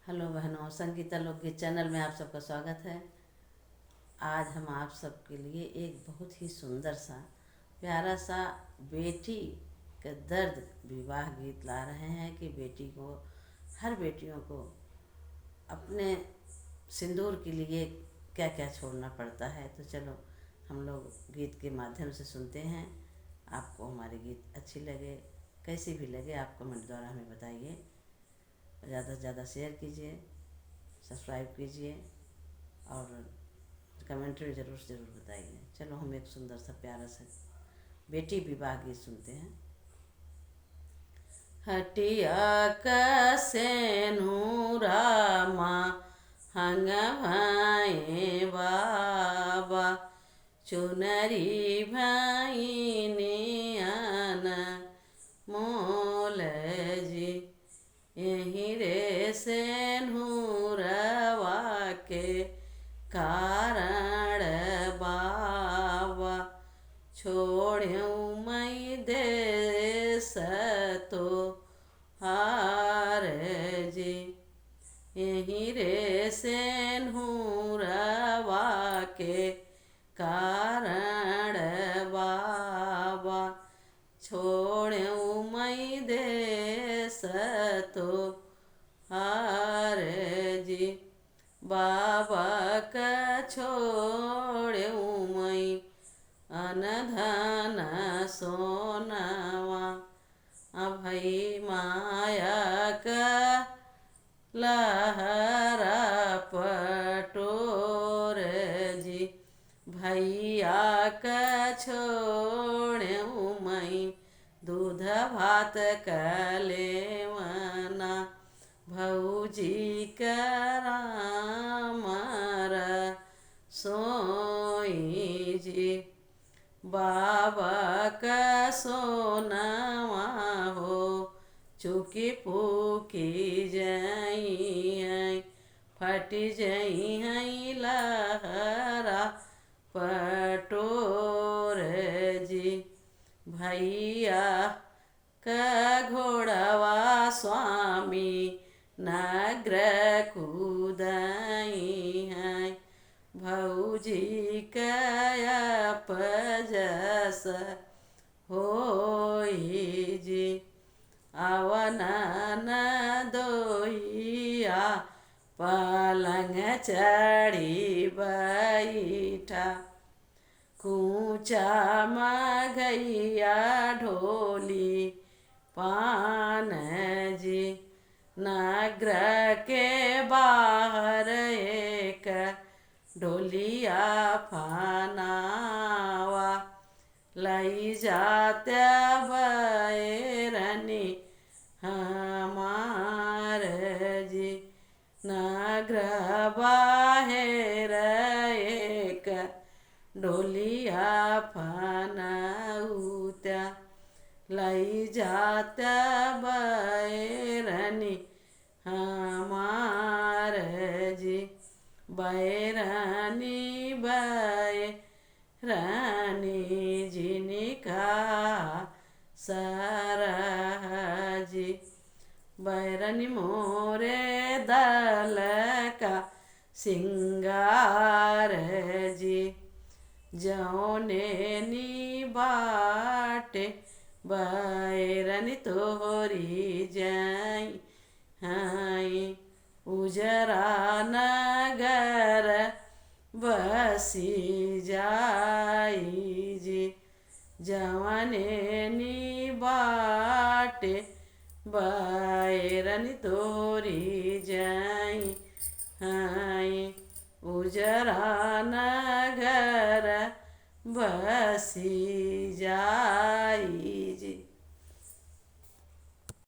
Hello बहनों, संगीता लोकगीत channel में आप सबका स्वागत है। आज हम आप सबके लिए एक बहुत ही सुंदर सा प्यारा सा बेटी का दर्द विवाह गीत ला रहे हैं कि बेटी को, हर बेटियों को अपने सिंदूर के लिए क्या क्या छोड़ना पड़ता है। तो चलो हम लोग गीत के माध्यम से सुनते हैं। आपको हमारे गीत अच्छी लगे, कैसी भी लगे, आप कमेंट द्वारा हमें बताइए। ज़्यादा से ज़्यादा शेयर कीजिए, सब्सक्राइब कीजिए और कमेंट्री ज़रूर बताइए। चलो हम एक सुंदर सा प्यारा सा बेटी विवाह गीत सुनते हैं। हटिया कसे नूरामा हंग भाई बाबा चुनरी भाई नियन मोल जी यहीं रे से नूरवा के कारण बाबा छोड़्यूँ मैं देश तो हार जी यहीं रे से नूरवा के कारण बाबा छोड़्यूँ मैं देश तो हार जी बाबा का छोड़्यूँ मैं अनधन सोनवा भई माया का लहरा पटोर जी भैया का छोड़्यूँ मैं दूध भात कलेवना भौजी करामर सोई जी बाबा का सोनवा हो चुकी पुकी जई फट जई लहरा पटोर जी भैया का घोड़वा स्वामी नग्र कूदई हैं भौजी कया पजस होई जी अवन दोइया पलंग चढ़ी बैठा कूचा मघैया ढोली पान जी नगर के बाहर एक ढोलिया फानावा लई जाते बैरनी हमार जी नगर बाहर एक ढोलिया फानाउत्या लई जाते बैरनी हमार जी बैरानी बैरानी जिनका सरहजी बैरानी मोरे दल का सिंगार जी जौने नी बाटे बैरानी तोरी जाई हाई उजरा नगर बसी जाई जी जवने नी बाटे बैरनी तोरी जाई हाई उजरा नगर बसी जाई।